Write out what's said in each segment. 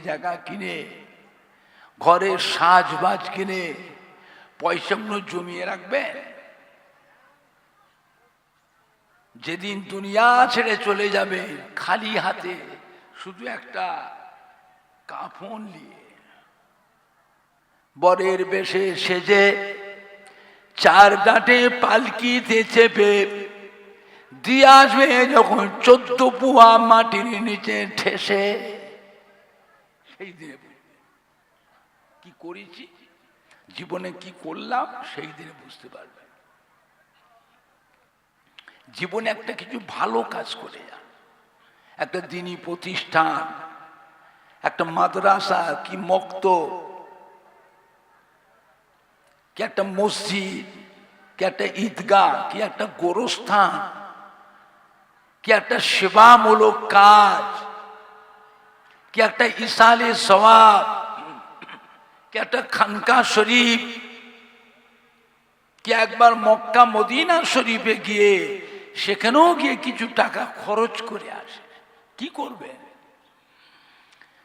জায়গা কিনে, ঘরের সাজবাজ কিনে পয়সাগুলো জমিয়ে রাখবে? যেদিন দুনিয়া ছেড়ে চলে যাবে খালি হাতে, শুধু একটা কাফন নিয়ে, বরের বেশে সেজে চার ঘাটে পালকিতে চেপে দিয়ে আসবে যখন 14 পুয়া মাটির নিচে ঠেসে, সেই দিনে কি করেছি, জীবনে কি করলাম, সেই দিনে বুঝতে পারবে। জীবনে একটা কিছু ভালো কাজ করে যা, একটা দিনী প্রতিষ্ঠান, একটা মাদ্রাসা কি মক্তব, কি একটা মসজিদ, কি একটা ঈদগাহ, কি একটা গোরস্থান, কি একটা সেবামূলক কাজ, কি একটা ইসালে সওয়াব, কি একটা খানকা শরীফ, কি একবার মক্কা মদিনা শরীফে গিয়ে সেখানেও গিয়ে কিছু টাকা খরচ করে আসে। কি করবে?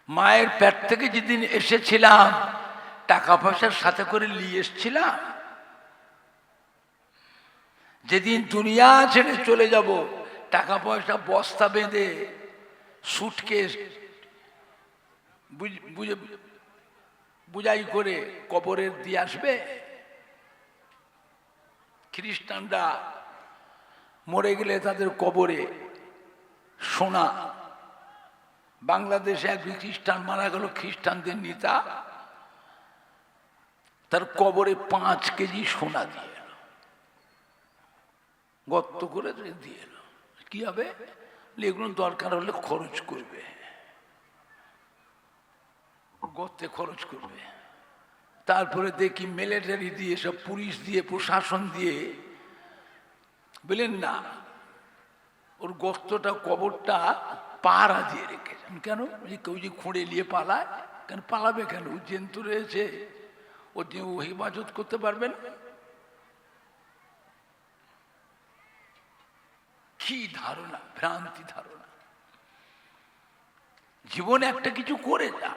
মায়ের পেট থেকে যেদিন এসেছিলাম টাকা পয়সার সাথে করে নিয়ে এসেছিলাম, যেদিন দুনিয়া ছেড়ে চলে যাব টাকা পয়সা বস্তা বেঁধে সুটকেস বুঝাই করে কবরে দিয়ে আসবে? খ্রিস্টানরা মরে গেলে তাদের কবরে সোনা, বাংলাদেশে এক খ্রিস্টান মারা গেল, খ্রিস্টানদের নেতা, তার কবরে 5 কেজি সোনা দিয়ে এলো, গর্ত করে দিয়ে এলো। কি হবে? এগুলো দরকার হলে খরচ করবে, গর্তে খরচ করবে। তারপরে দেখি মিলিটারি দিয়ে, সব পুলিশ দিয়ে, প্রশাসন দিয়ে বলেন না, ওর গর্তটা কবরটা পাহারা দিয়ে রেখেছেন। কেন? কেউ যে খুঁড়ে নিয়ে পালায়, কেন পালাবে? কেন? ও জন্তু রয়েছে, ও যে ও হেফাজত করতে পারবেন। কি ধারণা, ভ্রান্তি ধারণা। জীবনে একটা কিছু করে যা,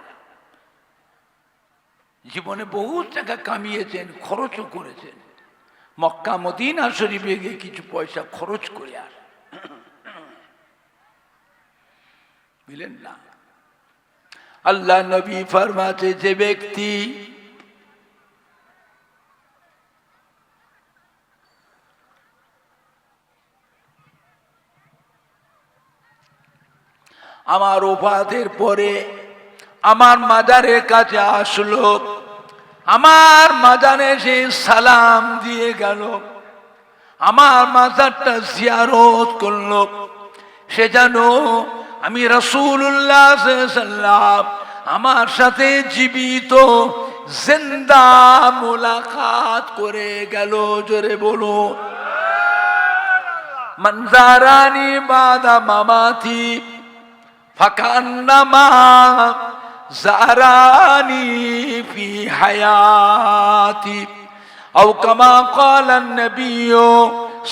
জীবনে বহু টাকা কামিয়েছেন, খরচও করেছেন, মক্কা মদিনা শরীফে গিয়ে কিছু পয়সা খরচ করে আর বুঝলেন না। আল্লাহ নবী ফরমাতে, যে ব্যক্তি আমার ওফাতের পরে আমার মাজারের কাছে আসলো, আমার মাজারে সে সালাম দিয়ে গেল, আমার মাজারটা জিয়ারত করলো, সে জানো আমি রাসূলুল্লাহ সাল্লাল্লাহু আলাইহি ওয়াসাল্লাম আমার সাথে জীবিত জিন্দা মুলাকাত করে গেল। জোরে বলো মান জারানি বাদা মামাতি ফাকান্নামা জারানি ফি হায়াতি আও কামা ক্বালা নবী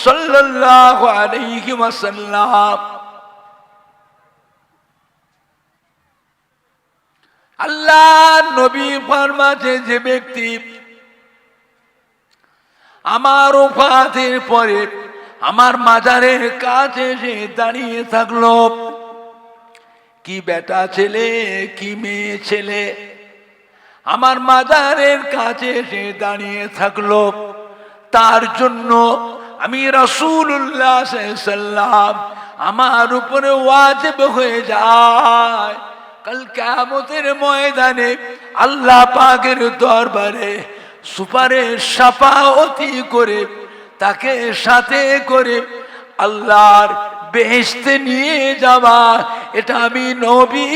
সাল্লাল্লাহু আলাইহি ওয়াসাল্লাম। আল্লাহ নবী ফরমাতে, যে ব্যক্তি আমার ওফাতের পরে আমার মাজারের কাছে এসে দাঁড়িয়ে থাকলো, কি বেটা ছেলে কি মেয়ে ছেলে, আমার মাজারের কাছে এসে দাঁড়িয়ে থাকলো, তার জন্য আমি রাসূলুল্লাহ সাল্লাল্লাহু আলাইহি ওয়াসাল্লাম আমার উপরে ওয়াজিব হয়ে যায়, কাল কিয়ামতের ময়দানে আল্লাহ পাকের দরবারে সুপারিশ শাফাআতি করে তাকে সাথে করে আল্লাহর বেহেশতে নিয়ে যাওয়া, এটা আমি নবী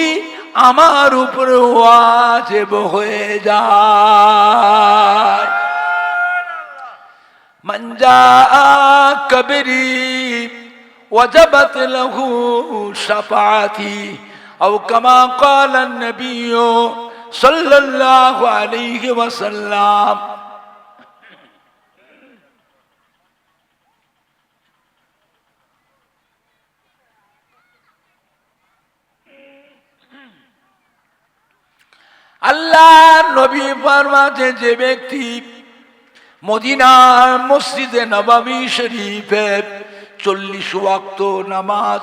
আমার উপরে ওয়াজিব হয়ে যায়। মান জাআ কবরি ওয়াজাবাত লাহু শাফাআতি আও কামা ক্বালা নবী সাল্লাল্লাহু আলাইহি ওয়াসাল্লাম। আল্লাহর নবী ফরমাতে যে ব্যক্তি মদিনার মসজিদে নববী শরীফে 40 ওয়াক্ত নামাজ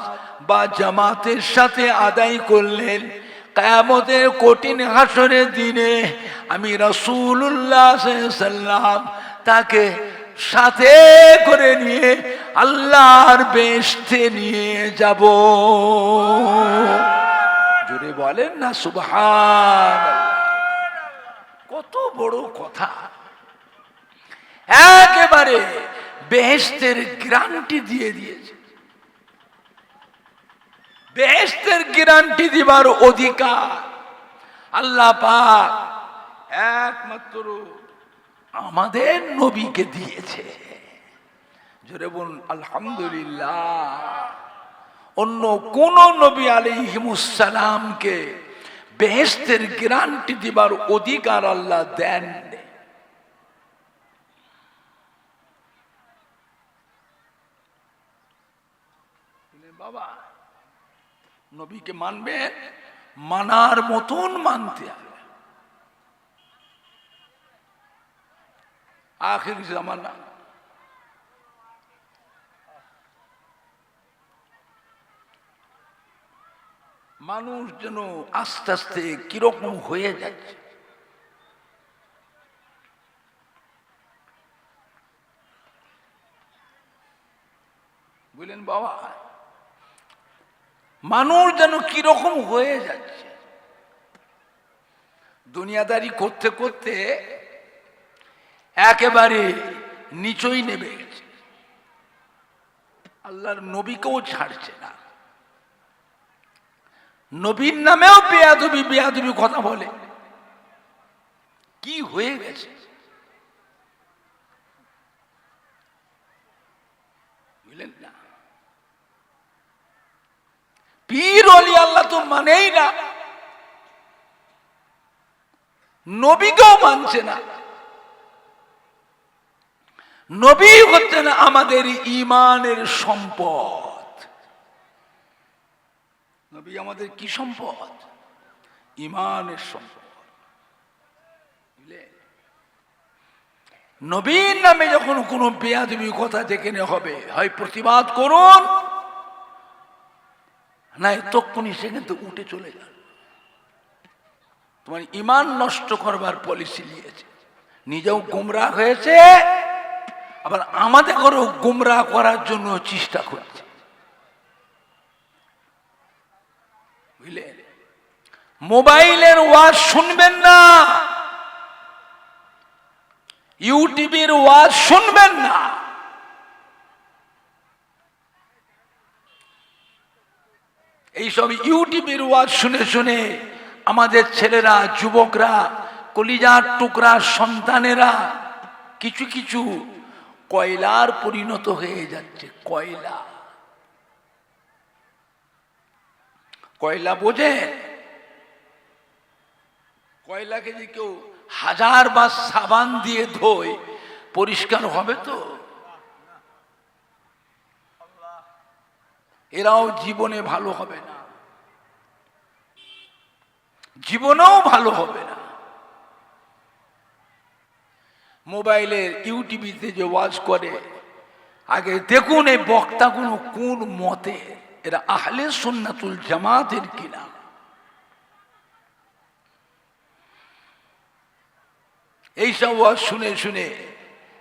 বা জামাতের সাথে আদায় করলেন, কিয়ামতের কঠিন হাসরের দিনে আমি রাসূলুল্লাহ সাল্লাল্লাহু আলাইহি ওয়াসাল্লাম তাকে সাথে করে নিয়ে আল্লাহর বেহেশতে নিয়ে যাব। জোরে বলেন না সুবহানাল্লাহ। কত বড় কথা! একেবারে বেহেশতের গ্যারান্টি দিয়ে দিয়েছে। বেহেশতের গ্যারান্টি দিবার অধিকার আল্লাহ পাক একমাত্র আমাদের নবীকে দিয়েছে। জোরে বলুন আলহামদুলিল্লাহ। অন্য কোন নবী আলাইহিমুস সালামকে বেহেশতের গ্যারান্টি দিবার অধিকার আল্লাহ দেন। বাবা নবীকে মানবে, মানার মতন মানতে হবে। আখির জামানা মানুষ যেন আস্তে আস্তে কিরকম হয়ে যাচ্ছে। বুঝলেন বাবা, মানুষ যেন কিরকম হয়ে যাচ্ছে। দুনিয়াদারি করতে করতে একেবারে নিচই নেমে গেছে, আল্লাহর নবীকেও ছাড়ছে না। নবীর নামেও বেয়াদবি বেয়াদবি কথা বলে। কি হয়ে গেছে বুঝলেন না? পীর ওলি আল্লাহ তো মানেই না, নবীকেও মানছে না। নবী হচ্ছে না আমাদের ঈমানের সম্পদ। নবী আমাদের কি সম্পদ? ঈমানের সম্পদ। নবীর নামে যখন কোনো বেয়াদবি কথা যেখানে হবে, হয় প্রতিবাদ করুন, না তক্ষুনি সেখান থেকে উঠে চলে যান। তোমার ঈমান নষ্ট করবার পলিসি নিয়েছে, নিজেও গুমরাহ হয়েছে, আবার আমাদেরও গুমরাহ করার জন্য চেষ্টা করছে। বুঝলেন? মোবাইলের ওয়াজ শুনবেন না, ইউটিউবের ওয়াজ শুনবেন না। এইসব ইউটিউবের ওয়াজ শুনে শুনে আমাদের ছেলেরা, যুবকরা, কলিজার টুকরা সন্তানেরা কিছু কিছু কয়লার পরিণত হয়ে যাচ্ছে। কয়লা, কয়লা বোঝেন? কয়লাকে যে কেউ 1000 বার সাবান দিয়ে ধোয়, পরিষ্কার হবে তো? এরাও জীবনে ভালো হবে না, জীবনেও ভালো হবে না। মোবাইলের ইউটিউবে যে ওয়াজ করে, আগে দেখুন এই বক্তাগুলো কোন মতে, এরা আহলে সুন্নাতুল জামাতের কিনা। এইসব ওয়াজ শুনে শুনে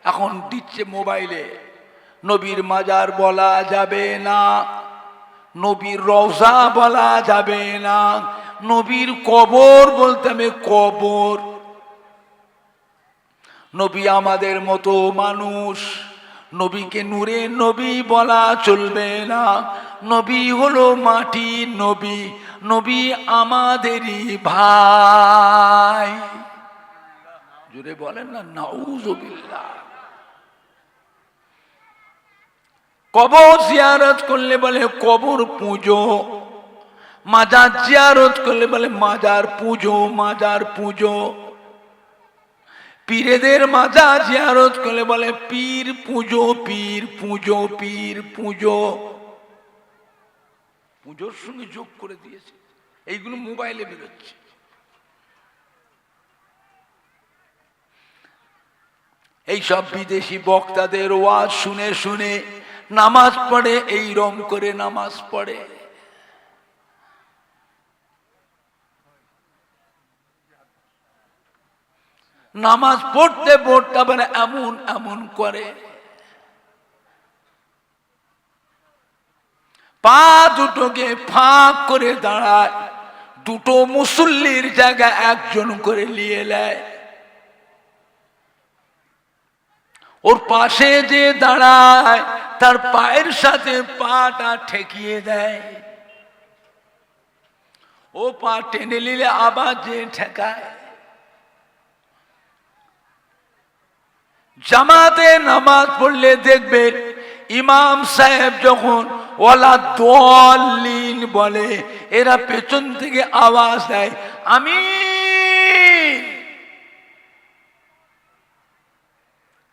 এখন দিচ্ছে মোবাইলে নবীর মাজার বলা যাবে না, নবীর রওজা বলা যাবে না, নবীর কবর বলতে হবে কবর। নবী আমাদের মতো মানুষ, নবীকে নূরে নবী বলা চলবে না। নবী হলো মাটির নবী, নবী আমাদেরই ভাই। জোরে বলেন না নাউযুবিল্লাহ। কবর জিয়ারত করলে বলে কবর পুজো, মাজার জিয়ারত করলে বলে মাজার পুজো, মাজার পুজো। পীরেদের মাজার জিয়ারত করলে বলে পীর পুজো, পীর পুজো, পীর পুজো। পুজোর সঙ্গে যোগ করে দিয়েছে। এইগুলো মোবাইলে বেরোচ্ছে। এই সব বিদেশি বক্তাদের ওয়াজ শুনে শুনে নামাজ পড়ে, এই রং করে নামাজ পড়ে। নামাজ পড়তে পড়তে আবার এমন এমন করে, পা দুটোকে ফাঁক করে দাঁড়ায়, দুটো মুসল্লির জায়গায় একজন করে নিয়ে নেয়। ওর পাশে যে দাঁড়ায় তার পায়ের সাথে পাটা ঠেকিয়ে দেয়, ও পা টেনে নিলে আবার যে ঠেকায়। জামাতে নামাজ পড়লে দেখবেন ইমাম সাহেব যখন ওয়ালা দোয়াল্লিন বলে, এরা পেছন থেকে আওয়াজ দেয় আমিন।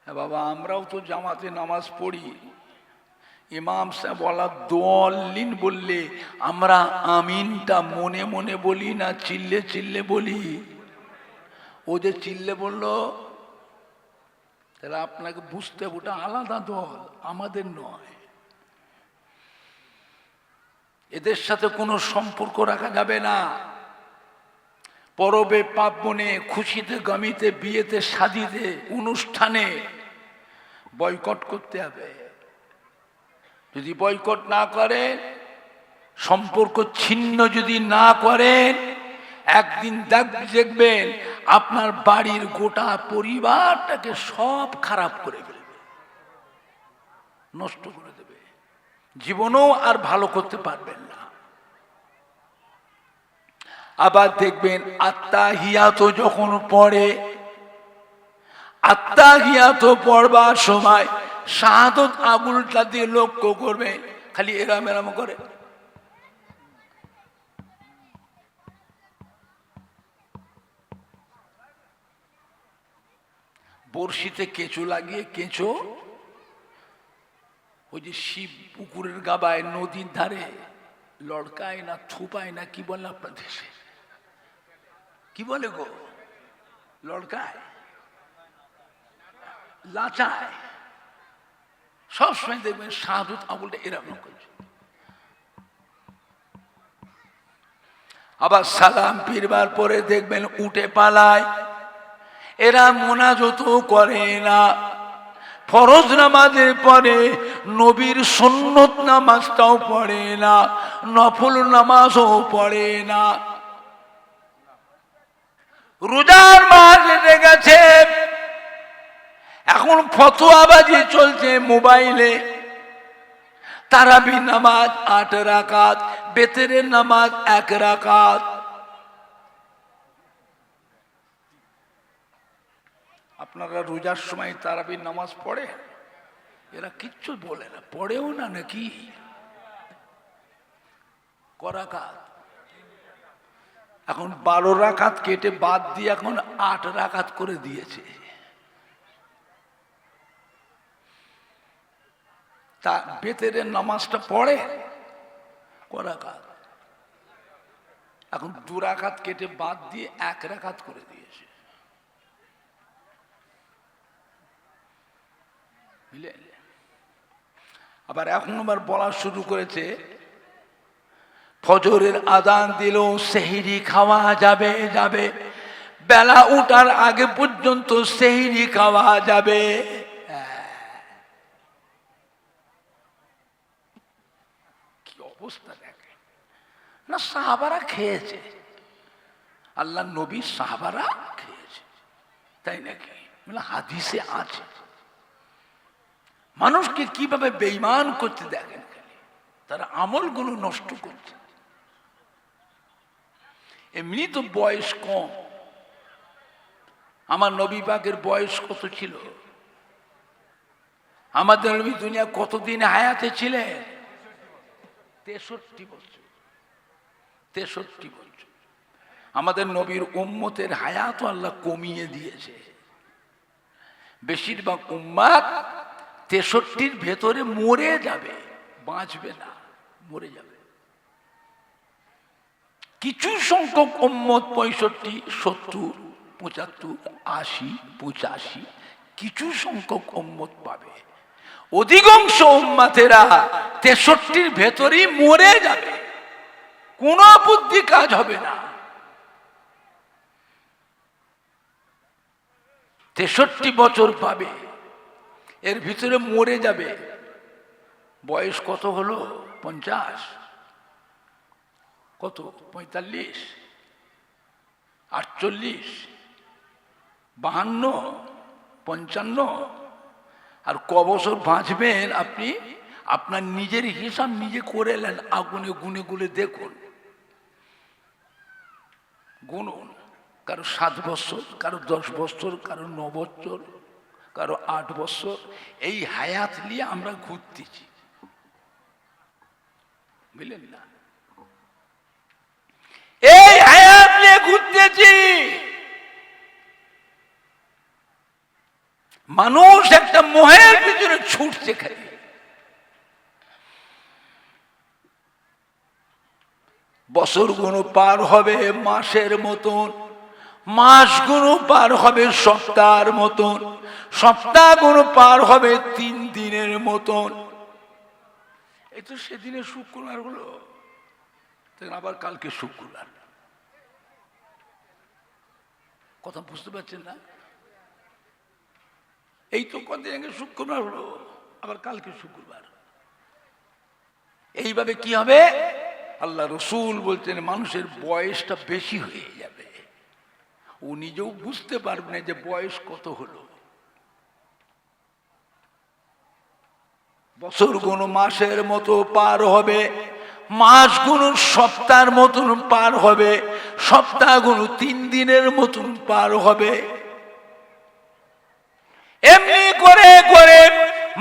বাবা, আমরাও তো জামাতে নামাজ পড়ি, ইমাম সাহেব ওয়ালা দোয়াল্লিন বললে আমরা আমিনটা মনে মনে বলি না চিল্লে চিল্লে বলি? ও যে চিল্লে বললো, তাহলে আপনাকে বুঝতে হবে ওটা আলাদা দল, আমাদের নয়। এদের সাথে কোনো সম্পর্ক রাখা যাবে না। পরবে পার্বণে, খুশিতে গামিতে, বিয়েতে শাদিতে, অনুষ্ঠানে বয়কট করতে হবে। যদি বয়কট না করেন, সম্পর্ক ছিন্ন যদি না করেন, একদিন দেখবেন আপনার বাড়ির গোটা পরিবারটাকে সব খারাপ করে ফেলবে, নষ্ট করে দেবে, জীবনেও আর ভালো করতে পারবেন না। আবার দেখবেন আত্তাহিয়াত যখন পড়ে, আত্তাহিয়াত পড়বার সময় শাহাদত আঙুলটা দিয়ে লক্ষ্য করবে, খালি এরাম এরাম করে। বড়শিতে কেঁচো লাগিয়ে, কেঁচো ওই যে শিব পুকুরের গাবায় নদীর ধারে লড়কায় না থুপায় না, কি বলে আপনার দেশে, কি বলে গো? লড়কায়, লাচায়, সবসময় দেখবেন শাহাদত আঙুলটা এরকম করছে। আবার সালাম ফিরবার পরে দেখবেন উঠে পালায়। এরা মোনাজাত করে না। ফরজ নামাজের পরে নবীর সুন্নত নামাজটাও পড়ে না, নফল নামাজও পড়ে না। রোজার মাস এসে গেছে, এখন ফতোয়াবাজি চলছে মোবাইলে। তারাবি নামাজ 8 রাকাত, বেতেরের নামাজ 1 রাকাত। আপনারা রোজার সময় তারাবির নামাজ পড়ে? এরা কিচ্ছু বলে না, পড়েও না নাকি? করাকাত এখন 12 রাকাত কেটে বাদ দিয়ে এখন 8 রাকাত করে দিয়েছে। তা বেতেরের নামাজটা পড়ে করাকাত, এখন 2 রাকাত কেটে বাদ দিয়ে 1 রাকাত করে দিয়েছে। আবার এখন আবার বলা শুরু করেছে, ফজরের আযান দিল সেহরি খাওয়া যাবে যাবে, বেলা উঠার আগে পর্যন্ত সেহরি খাওয়া যাবে। কি অবস্থা দেখে না, সাহাবারা খেয়েছে, আল্লাহ নবী সাহাবারা খেয়েছে, তাই নাকি? হাদিসে আছে। মানুষকে কিভাবে বেঈমান করতে দেখেন, তারা আমলগুলো নষ্ট করছে। এমনি তো বয়স কম, আমার নবী পাকের বয়স কত ছিল? আমাদের নবী দুনিয়া কতদিন হায়াতে ছিলেন? 63 বছর। 63 বছর। আমাদের নবীর উম্মতের হায়াত আল্লাহ কমিয়ে দিয়েছে। বেশিরভাগ উম্মাত 63-র ভেতরে মরে যাবে, বাঁচবে না, মরে যাবে। কিছু সংখ্যক উম্মত 65, 70, 75, 80, 85, কিছু সংখ্যক উম্মত পাবে, অধিকাংশ উম্মতেরা 63 ভেতরেই মরে যাবে, কোনো বুদ্ধি কাজ হবে না। 63 বছর পাবে, এর ভিতরে মরে যাবে। বয়স কত হলো? 50, কত 45, 48, 52, 55, আর ক বছর বাঁচবেন আপনি আপনার নিজের হিসাব নিজে করে নেন, আগুনে গুনে গুনে দেখুন, গুনুন। কারো 7 বছর, কারো 10 বছর, কারো 9 বছর, কারো 8 বছর। এই হায়াত নিয়ে আমরা ঘুরতেছি, বুঝলেন না? এই হায়াত নিয়ে ঘুরতেছি। মানুষ একটা মোহের পিছনে ছুটছে খালি। বছরগুলো পার হবে মাসের মতন, মাসগুলো পার হবে সপ্তাহের মতন, সপ্তাহগুলো পার হবে 3 দিনের মতন। এই তো সেদিনে শুক্রবার হলো, আবার কালকে শুক্রবার। কথা বুঝতে পারছেন না? এই তো কদিন আগে শুক্রবার হলো, আবার কালকে শুক্রবার। এইভাবে কি হবে? আল্লাহ রসুল বলছেন মানুষের বয়সটা বেশি হয়ে যাবে, ও নিজেও বুঝতে পারবে না যে বয়স কত হলো। বছরগুলো মাসের মতো পার হবে, মাসগুলো সপ্তাহের মতন পার হবে, সপ্তাহগুলো 3 দিনের মতন পার হবে। এমনি করে করে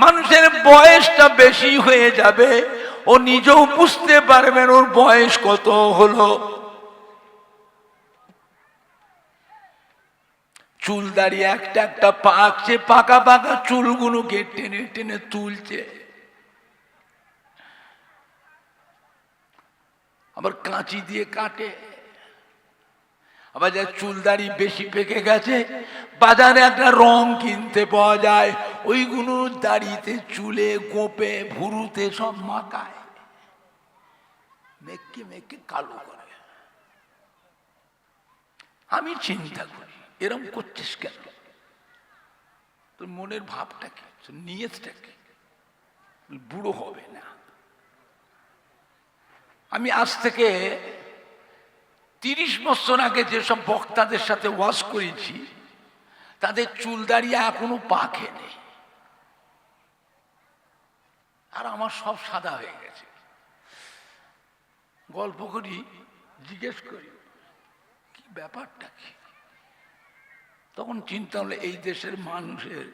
মানুষের বয়সটা বেশি হয়ে যাবে, ও নিজেও বুঝতে পারবেন ওর বয়স কত হলো। চুল দাঁড়িয়ে একটা একটা পাকছে, পাকা পাকা চুলগুলোকে টেনে টেনে তুলছে, আবার কাঁচি দিয়ে কাটে। আবার যার চুল দাড়ি বেশি পেকে গেছে, বাজারে একটা রং কিনতে পাওয়া যায়, ওইগুলো দাড়িতে, চুলে, গোপে, ভুরুতে সব মাখায়, মেঘকে মেঘকে কালো করে। আমি চিন্তা করি এরম করছিস কেন? তোর মনের ভাবটা কি, নিয়তটা কি? বুড়ো হবে না। আমি আজ থেকে 30 বছর আগে যেসব বক্তাদের সাথে ওয়াজ করেছি, তাদের চুল দাঁড়িয়ে এখনো পাকেনি, আর আমার সব সাদা হয়ে গেছে। গল্প করি, জিজ্ঞেস করি কি ব্যাপারটা কি? তখন চিন্তা হলো এই দেশের মানুষের,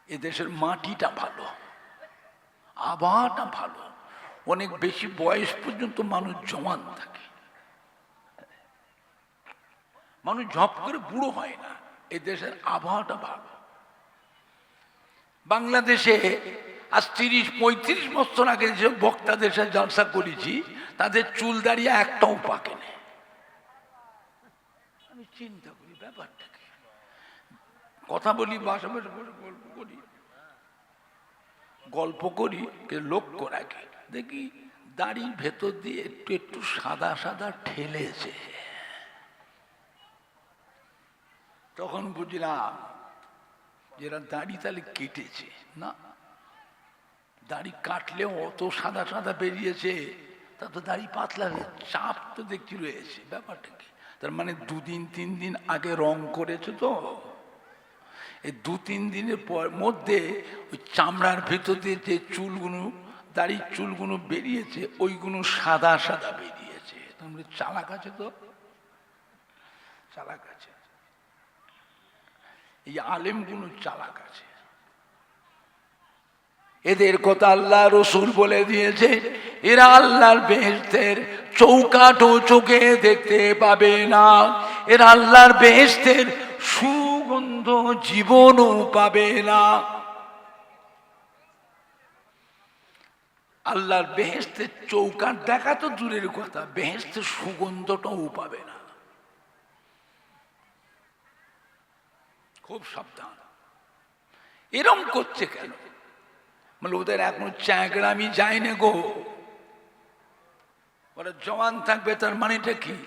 এ দেশের মাটিটা ভালো, আবহাওয়াটা ভালো, অনেক বেশি বয়স পর্যন্ত মানুষ জওয়ান থাকে, মানুষ ঝপ করে বুড়ো হয় না। এই দেশের আবহাওয়াটা ভালো। বাংলাদেশে আজ 30-35 বছর আগে যে বক্তাদের সাথে জলসা করেছি, তাদের চুল দাঁড়িয়ে একটাও পাকে না। আমি চিন্তা করি ব্যাপারটা কি? কথা বলি, বাসা বাসা গল্প করি, গল্প করি, লক্ষ্য রাখি, দেখি দাড়ির ভেতর দিয়ে একটু একটু সাদা সাদা ঠেলেছে। তখন বুঝলাম যেটা দাড়ি তাহলে কেটেছে না, দাড়ি কাটলেও অত সাদা সাদা বেরিয়েছে, তা তো দাড়ি পাতলা হয়ে চাপ তো দেখছি রয়েছে। ব্যাপারটা কি? তার মানে 2 দিন 3 দিন আগে রং করেছে, তো এই 2-3 দিনের মধ্যে ওই চামড়ার ভেতর দিয়ে যে চুলগুলো, দাড়ির চুলগুলো বেরিয়েছে, ওইগুলো সাদা সাদা বেরিয়েছে। তোমরা চালাক আছে, তো চালাক আছে, এই আলেমগুলো চালাক আছে। এদের কথা আল্লাহ রসুল বলে দিয়েছে, এরা আল্লাহর বেহেশতের চৌকাঠও চোখে দেখতে পাবে না, এরা আল্লাহর বেহেশতের সুগন্ধ জীবনও পাবে না। আল্লাহর বেহেশতের চৌকাঠ দেখা তো দূরের কথা, বেহেশতের সুগন্ধটাও পাবে না। খুব সাবধান। এরম করছে কেন? মানে ওদের এখনো চ্যাংড়ামি যায় না গো। ওরা জওয়ান থাকবে, তার মানেটা কি?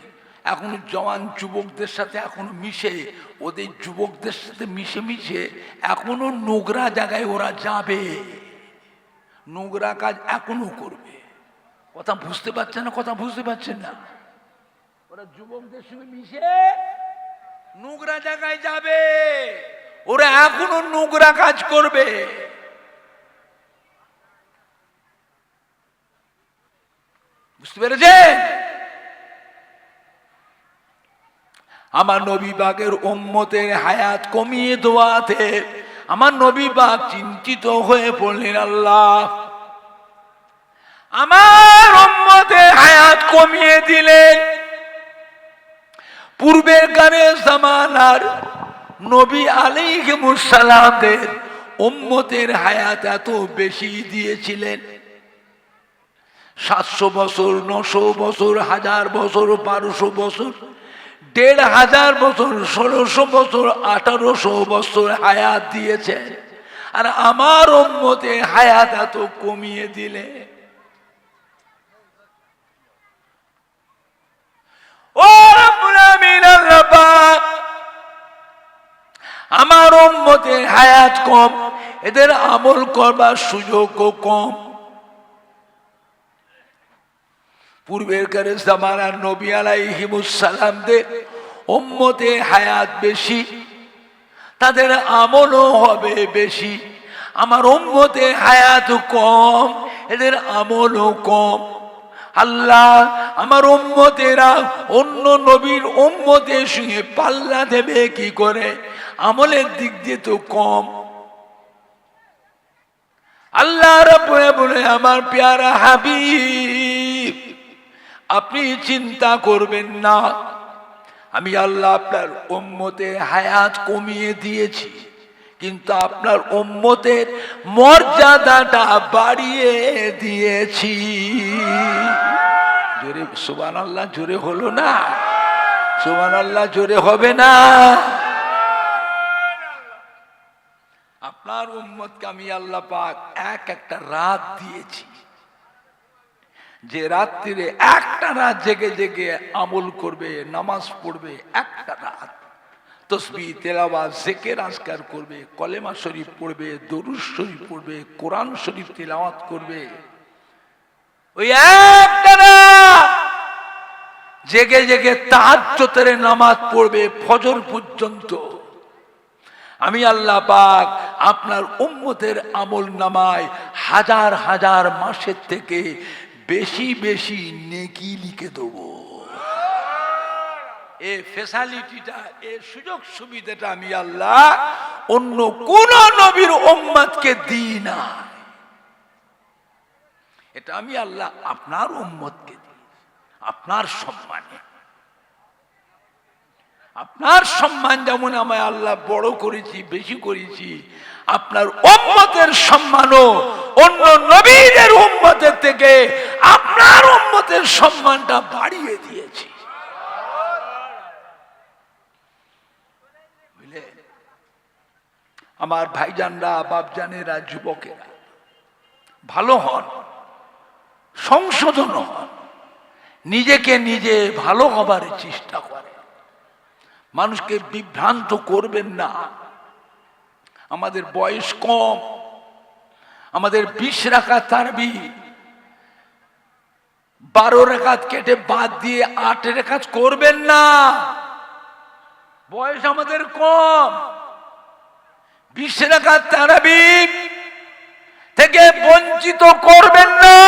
এখনো জওয়ান যুবকদের সাথে এখনো মিশে, ওদের যুবকদের সাথে মিশে মিশে এখনো নোংরা জায়গায় ওরা যাবে, নোংরা কাজ এখনো করবে। কথা বুঝতে পারছেন না? কথা বুঝতে পারছেন না? ওরা যুবকদের সঙ্গে মিশে নোংরা জায়গায় যাবে, ওরা এখনো নোংরা কাজ করবে। বুঝতে পেরেছেন? আমার নবী পাকের উম্মতের হায়াত কমিয়ে দেওয়াতে আমার নবী পাক চিন্তিত হয়ে পড়লেন, আল্লাহ আমার উম্মতের হায়াত কমিয়ে দিলেন। পূর্বের কানে জামানার নবী আলাইহিমুস সালামদের উম্মতের হায়াত এত বেশি দিয়েছিলেন, 700 বছর, 900 বছর, 1000 বছর, 1200 বছর, 1500 বছর, 1600 বছর, 1800 বছর হায়াত দিয়েছে। আর আমার উম্মতের হায়াত এত কমিয়ে দিলে। ও রব্বুল আমিন, আল্লাহ পাক আমার উম্মতের হায়াত কম, এদের আমল করবার সুযোগও কম। পূর্বের কালে জামানার নবী আলাইহিমুস সালামদের উম্মতের হায়াত বেশি, তাদের আমলও হবে বেশি। আমার উম্মতের হায়াত কম, এদের আমলও কম। আল্লাহ আমার উম্মতেরা অন্য নবীর উম্মতের সঙ্গে পাল্লা দেবে কি করে? আমলের দিক দিয়ে তো কম। আল্লাহ রাব্বুল বলে, আমার পেয়ারা হাবিব আপনি চিন্তা করবেন না, আমি আল্লাহ আপনার উম্মতের হায়াত কমিয়ে দিয়েছি, কিন্তু আপনার উম্মতের মর্যাদাটা বাড়িয়ে দিয়েছি। জোরে সুবহানাল্লাহ, জোরে হলো না? সুবহানাল্লাহ জোরে হবে না? আপনার উম্মতকে আমি আল্লাহ পাক একটা রাত দিয়েছি, যে রাত্রিরে একটা রাত জেগে জেগে আমল করবে, নামাজ পড়বে, একটা রাত তসবিহ তেলাওয়াত জিকির আজকার করবে, কলেমা শরীফ পড়বে, দরুদ শরীফ পড়বে, কোরআন শরীফ তেলাওয়াত করবে, ওই একটা রাত জেগে জেগে তাহাজ্জুদের নামাজ পড়বে ফজর পর্যন্ত, আমি আল্লাহ পাক আপনার উম্মতের আমল নামায় হাজার হাজার মাসের থেকে বেশি বেশি নেকি লিখে দেবো। এই ফ্যাসিলিটিটা, এই সুযোগ সুবিধাটা আমি আল্লাহ অন্য কোন নবীর উম্মতকে দিই না। এটা আমি আল্লাহ আপনার উম্মতকে দিই, আপনার সম্মানে। আপনার সম্মান যেমন আমায় আল্লাহ বড় করেছি, বেশি করেছি, আপনার উম্মতের সম্মানও অন্য নবীদের উম্মতের থেকে আপনার উম্মতের সম্মানটা বাড়িয়ে দিয়েছি। বুঝলে আমার ভাইজানরা, বাপজানেরা, যুবকেরা, ভালো হন, সংশোধন হন, নিজেকে নিজে ভালো হবার চেষ্টা করেন, মানুষকে বিভ্রান্ত করবেন না। আমাদের বয়স কম, আমাদের 20 রাকাত তারাবি 12 রাকাত কেটে বাদ দিয়ে 8 রাকাত করবেন না। বয়স আমাদের কম, 20 রাকাত তারাবি থেকে বঞ্চিত করবেন না।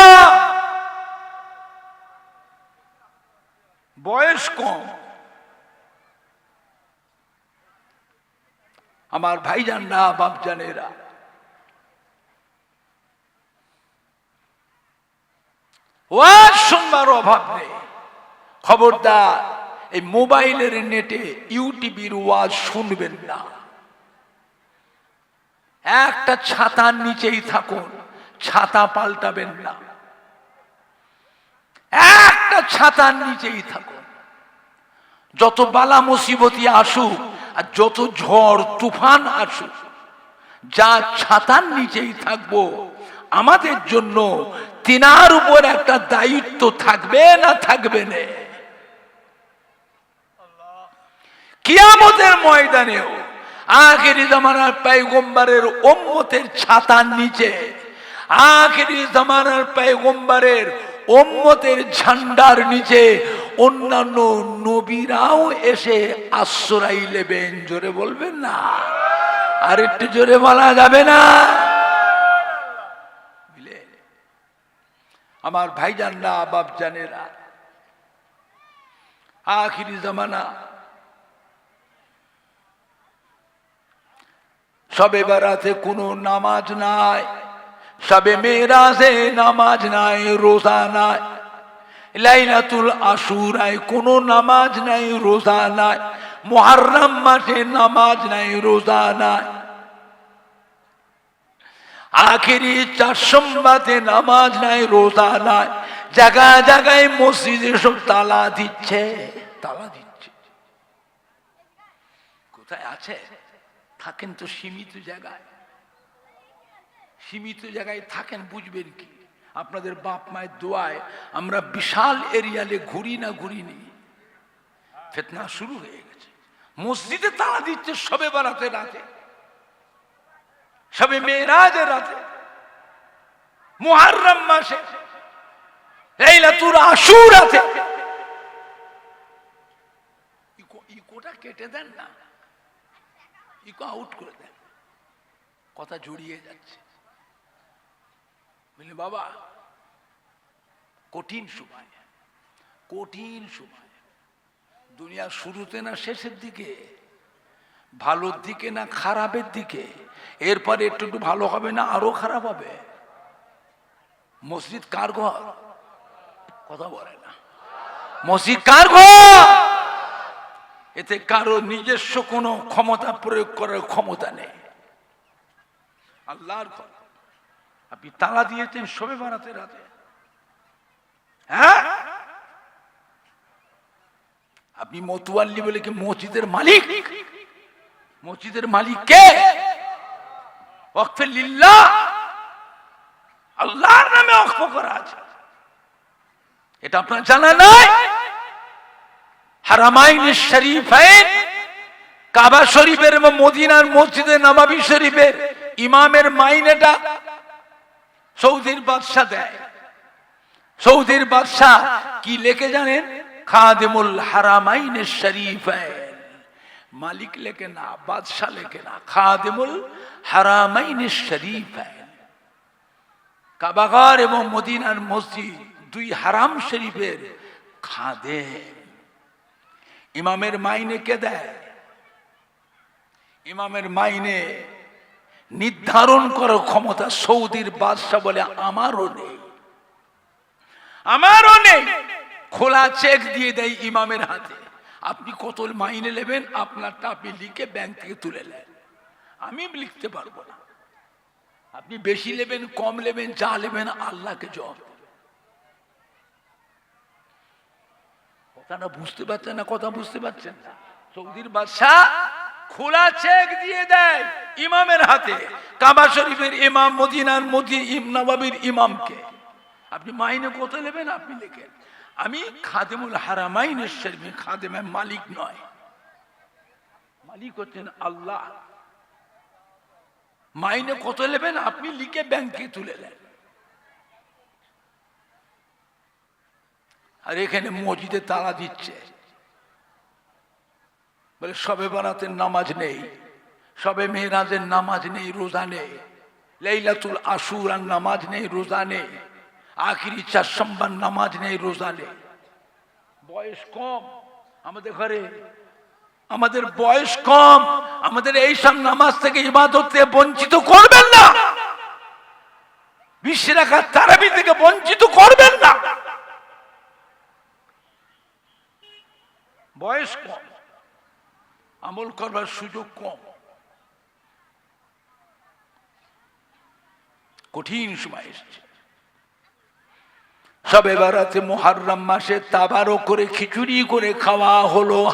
বয়স কম। আমার ভাইজানরা, বাপজানেরা, ওয়াজ শুনবার অভাব নেই। খবরদার এই মোবাইলের নেটে ইউটিউবের ওয়াজ শুনবেন না। একটা ছাতার নিচেই থাকুন, ছাতা পাল্টাবেন না। একটা ছাতার নিচেই থাকুন। যত বালা মুসিবতি আসুক, আর যত ঝড় তুফান আসুক, যা ছাতার নিচেই থাকবো, আমাদের জন্য তিনার উপর একটা দায়িত্ব থাকবে না থাকবে না? কিয়ামতের ময়দানেও আখেরি জামানার পয়গম্বরের উম্মতের ছাতার নিচে, আখেরি জামানার পয়গম্বরের উম্মতের ঝান্ডার নিচে অন্যান্য নবীরাও এসে আশ্রয় নেবেন। জোরে বলবেন না? আর একটু জোরে বলা যাবে না? আমার ভাইজানরা, বাপজানেরা, আখিরি জামানা, শবে বারাতে কোনো নামাজ নাই, শবে মেরাজে নামাজ নাই, রোজা নাই, লাইলাতুল আশুরায় কোনো নামাজ নাই, রোজা নাই, মুহররম মাসে নামাজ নাই, রোজা নাই, আখেরি চার সোমবারে নামাজ নাই, রোজা নাই, জায়গায় জায়গায় মসজিদে সব তালা দিচ্ছে, তালা দিচ্ছে। কোথায় আছে? থাকেন তো সীমিত জায়গায়, সীমিত জায়গায় থাকেন, বুঝবেন কি? আপনাদের বাপ মায়ের দোয়ায় আমরা বিশাল এরিয়ালে ঘুরি না ঘুরিনি, ফিতনা শুরু হয়ে গেছে। মসজিদে তালা দিচ্ছে শবে বারাতে রাতে, শবে মেরাজের রাতে, মুহররম মাসে, লাইলাতুল আশুরাতে। ইকোটা কেটে দেন না, ইকো আউট করে দেন, কথা জড়িয়ে যাচ্ছে। বলি বাবা, কঠিন সময়, কঠিন সময়। দুনিয়ার শুরুতে না শেষের দিকে, ভালোর দিকে না খারাপের দিকে, এরপরে একটু একটু ভালো হবে না আরো খারাপ হবে। মসজিদ কার ঘর? কথা বলে না। মসজিদ কার ঘর? এতে কারো নিজস্ব কোনো ক্ষমতা প্রয়োগ করার ক্ষমতা নেই, আল্লাহর ঘর। আপনি তালা দিয়েছেন শবে বারাতে রাতে, হ্যাঁ? আপনি মতুয়াল্লি বলে কি মসজিদের মালিক? মসজিদের মালিক কে? ওয়াকফে লিল্লাহ, আল্লাহর নামে ওয়াকফ করা আছে, এটা আপনার জানা নাই? হারামাইন শরীফাইন, কাবা শরীফের এবং মদিনার মসজিদে নববী শরীফের ইমামের মাইনেটা সৌদির বাদশা দেয়। সৌদির বাদশা কি লেখে জানেন? খাদেমুল হারামাইন শরীফাইন। মালিক লেখে না, বাদশা লেখে না, খাদেমুল হারামাইন শরীফাইন। কাবাঘর এবং মদিনার মসজিদ দুই হারাম শরীফের খাদেম। ইমামের মাইনে কে দেয়? ইমামের মাইনে নির্ধারণ করার ক্ষমতা সৌদির বাদশা বলে আমারও নেই, আমারও নেই। খোলা চেক দিয়ে দেয় ইমামের হাতে, আপনি কত মাইনে নেবেন আপনারটা আপনি লিখে ব্যাংক থেকে তুলে নেন, আমি লিখতে পারবো না। আপনি বেশি নেবেন কম নেবেন যা নেবেন আল্লাহকে জবাব দেবেন। কথাটা বুঝতে পারছেন না? কথা বুঝতে পারছেন না? সৌদির বাদশাহ খোলা চেক দিয়ে দেয় ইমামের হাতে, কাবা শরীফের ইমাম, মদিনার নববীর ইমামকে। আপনি মাইনে কত নেবেন আপনি লেখেন, আমি খাদেমুল হারামাইন শরীফ, খাদেমের মালিক নয়, মালিক হচ্ছেন আল্লাহ। মাইনে কত নেবেন আপনি লিখে ব্যাংকে তুলে নেন। আর এখানে মসজিদে তালা দিচ্ছে, বলে শবে বারাতের নামাজ নেই, শবে মেরাজের নামাজ নেই, রোজা নেই, লাইলাতুল আশুরার নামাজ নেই, রোজা নেই, আখিরি চার সোমবার নামাজ নেই, রোজা নেই। বয়স কম আমাদের ঘরে, আমাদের বয়স কম, আমাদের এইসব নামাজ থেকে ইবাদত থেকে বঞ্চিত করবেন না, 20 রাকাত তারাবি থেকে বঞ্চিত করবেন না। বয়স কম, আমল করবার সুযোগ কম, কঠিন সময় এসেছে। শবে বারাতে মুহররম মাসে তাবারক করে খিচুড়ি করে খাওয়া হলো।